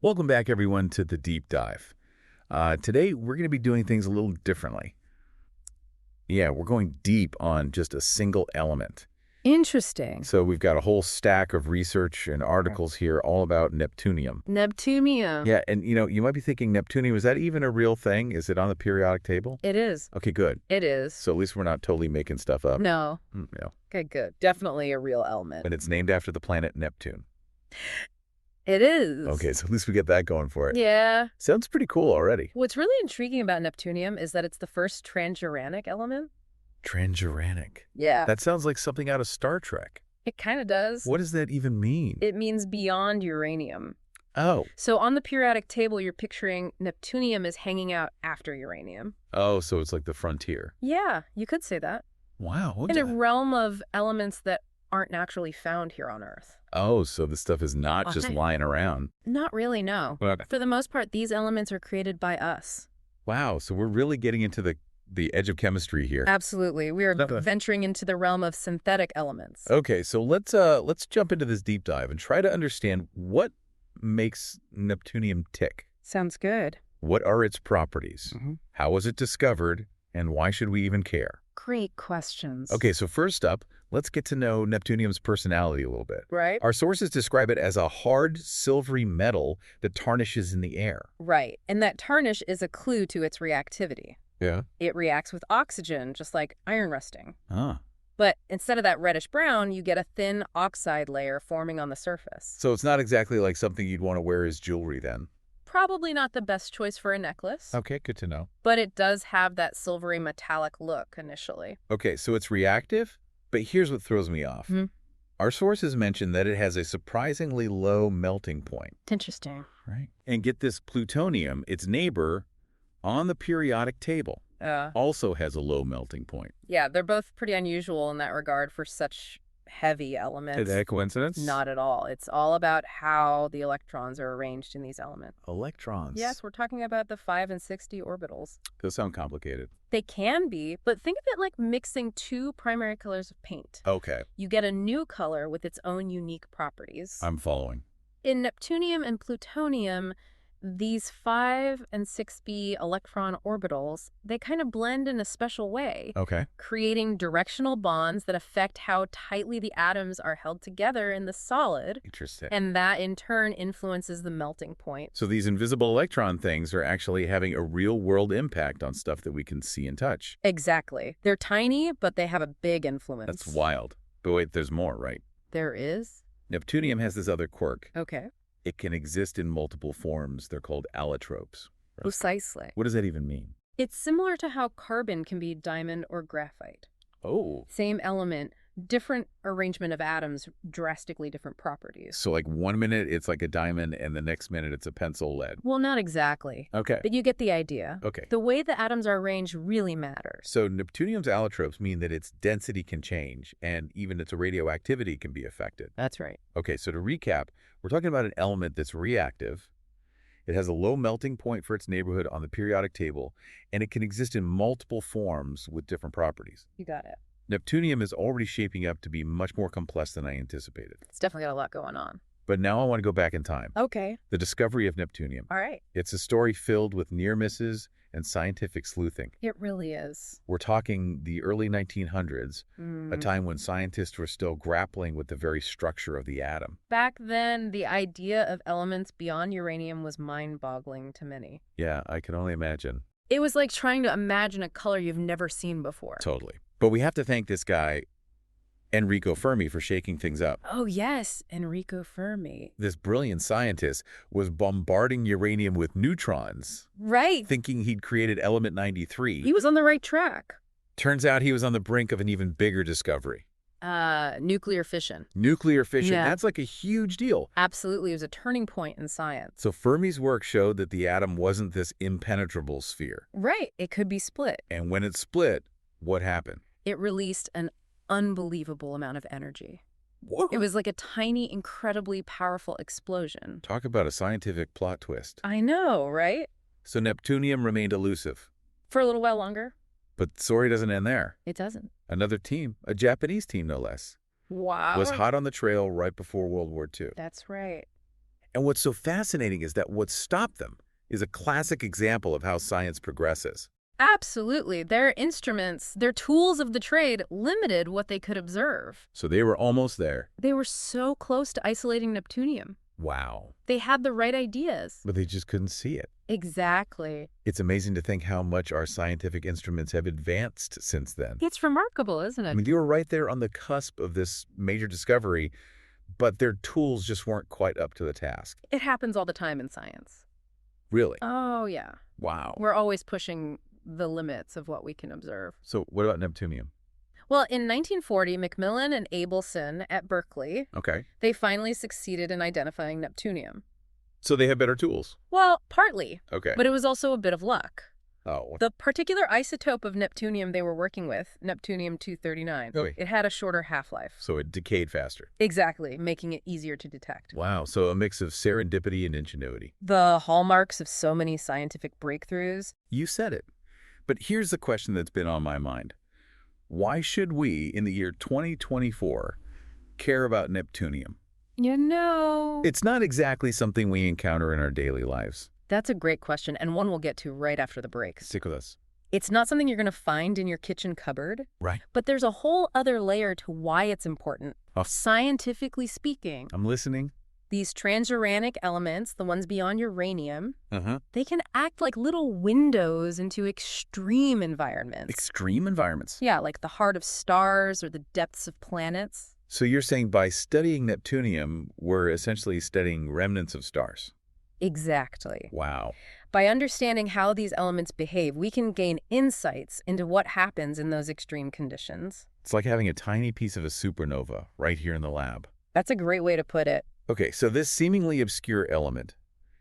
Welcome back, everyone, to the deep dive. Today, we're going to be doing things a little differently. Yeah, we're going deep on just a single element. Interesting. So we've got a whole stack of research and articles here all about Neptunium. Neptunium. Yeah, and you might be thinking, Neptunium, is that even a real thing? Is it on the periodic table? It is. Okay, good. It is. So at least we're not totally making stuff up. No. No. Okay, good. Definitely a real element. And it's named after the planet Neptune. It is. Okay, so at least we get that going for it. Yeah. Sounds pretty cool already. What's really intriguing about Neptunium is that it's the first transuranic element. Transuranic. Yeah. That sounds like something out of Star Trek. It kind of does. What does that even mean? It means beyond uranium. Oh. So on the periodic table, you're picturing Neptunium is hanging out after uranium. Oh, so it's like the frontier. Yeah, you could say that. Wow. In a realm of elements that aren't naturally found here on Earth. Oh, so this stuff is not just lying around. Not really, no. Okay. For the most part, these elements are created by us. Wow, so we're really getting into the edge of chemistry here. Absolutely. We are venturing into the realm of synthetic elements. Okay, so let's jump into this deep dive and try to understand what makes Neptunium tick. Sounds good. What are its properties? How was it discovered? And why should we even care? Great questions. Okay, so first up, let's get to know Neptunium's personality a little bit. Right. Our sources describe it as a hard, silvery metal that tarnishes in the air. Right. And that tarnish is a clue to its reactivity. Yeah. It reacts with oxygen, just like iron rusting. Ah. But instead of that reddish brown, you get a thin oxide layer forming on the surface. So it's not exactly like something you'd want to wear as jewelry then? Probably not the best choice for a necklace. Okay, good to know. But it does have that silvery metallic look initially. Okay, so it's reactive, but here's what throws me off. Our sources mention that it has a surprisingly low melting point. Interesting. Right. And get this, plutonium, its neighbor on the periodic table, also has a low melting point. Yeah, they're both pretty unusual in that regard for such heavy elements. Is that a coincidence? Not at all. It's all about how the electrons are arranged in these elements. Electrons? Yes, we're talking about the 5 and 6d orbitals. Those sound complicated. They can be, but think of it like mixing two primary colors of paint. Okay. You get a new color with its own unique properties. I'm following. In Neptunium and plutonium, these 5 and 6b electron orbitals, they kind of blend in a special way. Okay. Creating directional bonds that affect how tightly the atoms are held together in the solid. Interesting. And that, in turn, influences the melting point. So these invisible electron things are actually having a real-world impact on stuff that we can see and touch. Exactly. They're tiny, but they have a big influence. That's wild. But wait, there's more, right? There is? Neptunium has this other quirk. Okay. It can exist in multiple forms. They're called allotropes. Precisely. What does that even mean? It's similar to how carbon can be diamond or graphite. Oh. Same element, different arrangement of atoms, drastically different properties. So like 1 minute it's like a diamond and the next minute it's a pencil lead. Well, not exactly. Okay. But you get the idea. Okay. The way the atoms are arranged really matters. So Neptunium's allotropes mean that its density can change and even its radioactivity can be affected. That's right. Okay, so to recap, we're talking about an element that's reactive. It has a low melting point for its neighborhood on the periodic table, and it can exist in multiple forms with different properties. You got it. Neptunium is already shaping up to be much more complex than I anticipated. It's definitely got a lot going on. But now I want to go back in time. Okay. The discovery of Neptunium. All right. It's a story filled with near misses and scientific sleuthing. It really is. We're talking the early 1900s, a time when scientists were still grappling with the very structure of the atom. Back then, the idea of elements beyond uranium was mind-boggling to many. Yeah, I can only imagine. It was like trying to imagine a color you've never seen before. Totally. But we have to thank this guy, Enrico Fermi, for shaking things up. Oh, yes, Enrico Fermi. This brilliant scientist was bombarding uranium with neutrons, Right. thinking he'd created element 93. He was on the right track. Turns out he was on the brink of an even bigger discovery. Nuclear fission. Nuclear fission, Yeah. that's like a huge deal. Absolutely. It was a turning point in science. So Fermi's work showed that the atom wasn't this impenetrable sphere. Right. It could be split. And when it split, what happened? It released an unbelievable amount of energy. Whoa. It was like a tiny, incredibly powerful explosion. Talk about a scientific plot twist. I know, right? So Neptunium remained elusive. For a little while longer. But the story doesn't end there. It doesn't. Another team, a Japanese team no less, Wow. was hot on the trail right before World War II. That's right. And what's so fascinating is that what stopped them is a classic example of how science progresses. Absolutely. Their instruments, their tools of the trade, limited what they could observe. So they were almost there. They were so close to isolating Neptunium. Wow. They had the right ideas. But they just couldn't see it. Exactly. It's amazing to think how much our scientific instruments have advanced since then. It's remarkable, isn't I it? mean, they were right there on the cusp of this major discovery, but their tools just weren't quite up to the task. It happens all the time in science. Really? Oh, yeah. Wow. We're always pushing the limits of what we can observe. So what about Neptunium? Well, in 1940, Macmillan and Abelson at Berkeley, Okay. they finally succeeded in identifying Neptunium. So they have better tools. Well, partly, Okay. but it was also a bit of luck. Oh. The particular isotope of Neptunium they were working with, Neptunium-239, Okay. it had a shorter half-life. So it decayed faster. Exactly, making it easier to detect. Wow. So a mix of serendipity and ingenuity. The hallmarks of so many scientific breakthroughs. You said it. But here's the question that's been on my mind. Why should we, in the year 2024, care about Neptunium? You know... It's not exactly something we encounter in our daily lives. That's a great question, and one we'll get to right after the break. Stick with us. It's not something you're going to find in your kitchen cupboard, Right. but there's a whole other layer to why it's important. Oh. Scientifically speaking, I'm listening. these transuranic elements, the ones beyond uranium, Uh-huh. they can act like little windows into extreme environments. Extreme environments. Yeah, like the heart of stars or the depths of planets. So you're saying by studying Neptunium, we're essentially studying remnants of stars. Exactly. Wow. By understanding how these elements behave, we can gain insights into what happens in those extreme conditions. It's like having a tiny piece of a supernova right here in the lab. That's a great way to put it. Okay, so this seemingly obscure element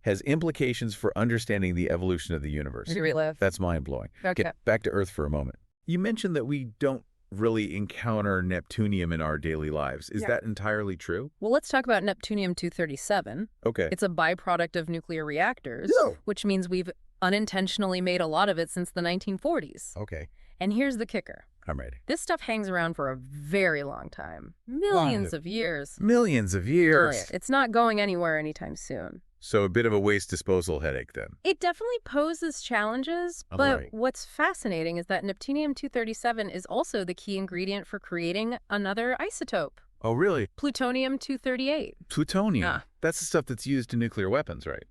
has implications for understanding the evolution of the universe. That's mind-blowing. Okay. Get back to Earth for a moment. You mentioned that we don't really encounter Neptunium in our daily lives. Is that entirely true? Well, let's talk about Neptunium-237. Okay. It's a byproduct of nuclear reactors, No. which means we've unintentionally made a lot of it since the 1940s. Okay. And here's the kicker. I'm ready. This stuff hangs around for a very long time. Millions of years. Millions of Oh, years. yeah. It's not going anywhere anytime soon. So a bit of a waste disposal headache then. It definitely poses challenges, All but right. what's fascinating is that Neptunium-237 is also the key ingredient for creating another isotope, Oh, really? Plutonium-238. Plutonium. Ah. That's the stuff that's used in nuclear weapons, right?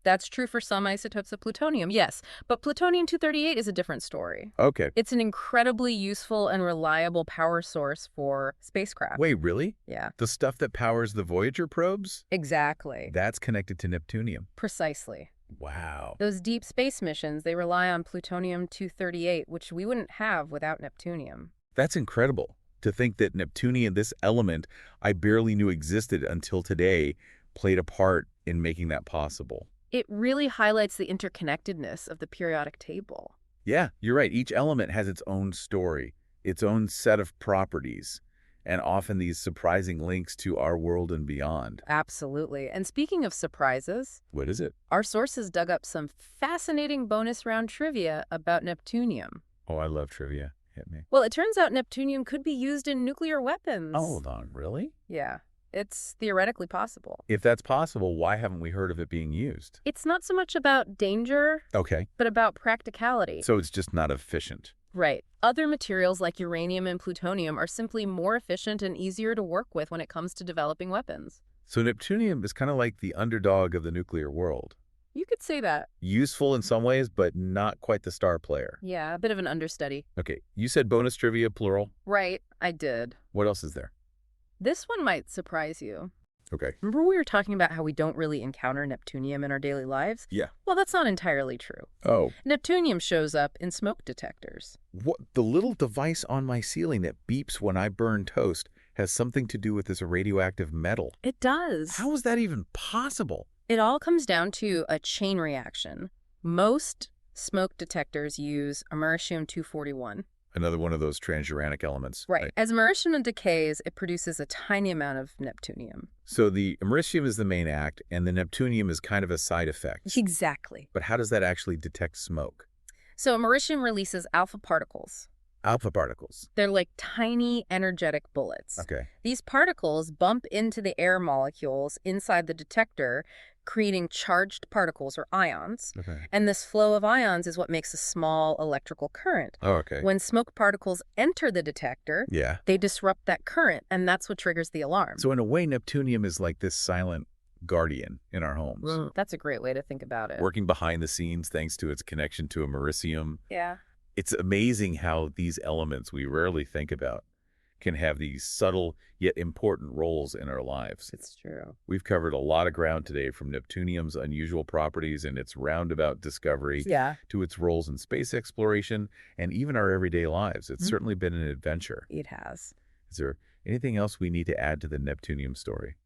That's true for some isotopes of plutonium, yes, but Plutonium-238 is a different story. Okay. It's an incredibly useful and reliable power source for spacecraft. Wait, really? Yeah, The stuff that powers the Voyager probes? exactly. That's connected to Neptunium. Precisely. Wow. Those deep space missions, they rely on Plutonium-238, which we wouldn't have without Neptunium. That's incredible. To think that Neptunium, this element I barely knew existed until today, played a part in making that possible. It really highlights the interconnectedness of the periodic table. Yeah, you're right. Each element has its own story, its own set of properties, and often these surprising links to our world and beyond. Absolutely. And speaking of surprises, What is it? our sources dug up some fascinating bonus round trivia about Neptunium. Oh, I love trivia. Hit me. Well, it turns out Neptunium could be used in nuclear weapons. Oh, hold on. Really? Yeah, it's theoretically possible. If that's possible, why haven't we heard of it being used? It's not so much about danger, Okay. but about practicality. So it's just not efficient. Right. Other materials like uranium and plutonium are simply more efficient and easier to work with when it comes to developing weapons. So Neptunium is kind of like the underdog of the nuclear world. You could say that. Useful in some ways, but not quite the star player. Yeah, a bit of an understudy. Okay, you said bonus trivia, plural. Right, I did. What else is there? This one might surprise you. Okay. Remember we were talking about how we don't really encounter Neptunium in our daily lives? Yeah. Well, that's not entirely true. Oh. Neptunium shows up in smoke detectors. What? The little device on my ceiling that beeps when I burn toast has something to do with this radioactive metal. It does. How is that even possible? It all comes down to a chain reaction. Most smoke detectors use americium-241. Another one of those transuranic elements. Right. As americium decays, it produces a tiny amount of neptunium. So the americium is the main act, and the neptunium is kind of a side effect. Exactly. But how does that actually detect smoke? So americium releases alpha particles. Alpha particles. They're like tiny energetic bullets. Okay. These particles bump into the air molecules inside the detector, creating charged particles or ions. Okay. And this flow of ions is what makes a small electrical current. Oh, okay. When smoke particles enter the detector, Yeah. they disrupt that current, and that's what triggers the alarm. So in a way, Neptunium is like this silent guardian in our homes, That's a great way to think about it. working behind the scenes thanks to its connection to americium. Yeah. It's amazing how these elements we rarely think about can have these subtle yet important roles in our lives. It's true. We've covered a lot of ground today, from Neptunium's unusual properties and its roundabout discovery Yeah. to its roles in space exploration and even our everyday lives. It's certainly been an adventure. It has. Is there anything else we need to add to the Neptunium story?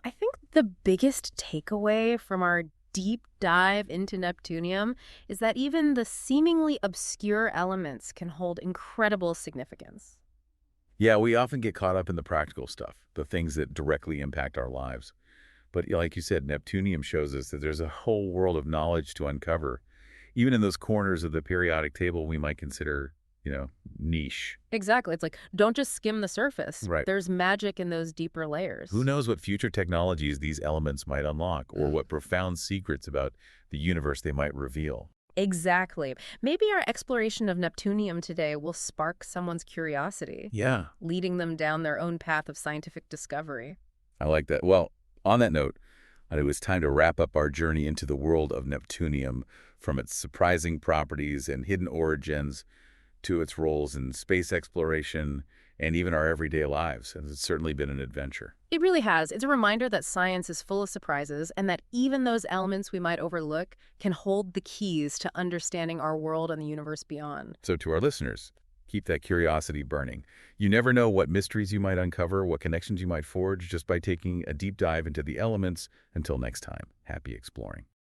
I think the biggest takeaway from our deep dive into Neptunium is that even the seemingly obscure elements can hold incredible significance. Yeah, we often get caught up in the practical stuff, the things that directly impact our lives. But like you said, Neptunium shows us that there's a whole world of knowledge to uncover, even in those corners of the periodic table we might consider, niche. Exactly. It's like, don't just skim the surface. Right. There's magic in those deeper layers. Who knows what future technologies these elements might unlock, or what profound secrets about the universe they might reveal. Exactly. Maybe our exploration of Neptunium today will spark someone's curiosity, Yeah, leading them down their own path of scientific discovery. I like that. Well, on that note, it was time to wrap up our journey into the world of Neptunium, from its surprising properties and hidden origins to its roles in space exploration and even our everyday lives. And it's certainly been an adventure. It really has. It's a reminder that science is full of surprises and that even those elements we might overlook can hold the keys to understanding our world and the universe beyond. So to our listeners, keep that curiosity burning. You never know what mysteries you might uncover, what connections you might forge just by taking a deep dive into the elements. Until next time, happy exploring.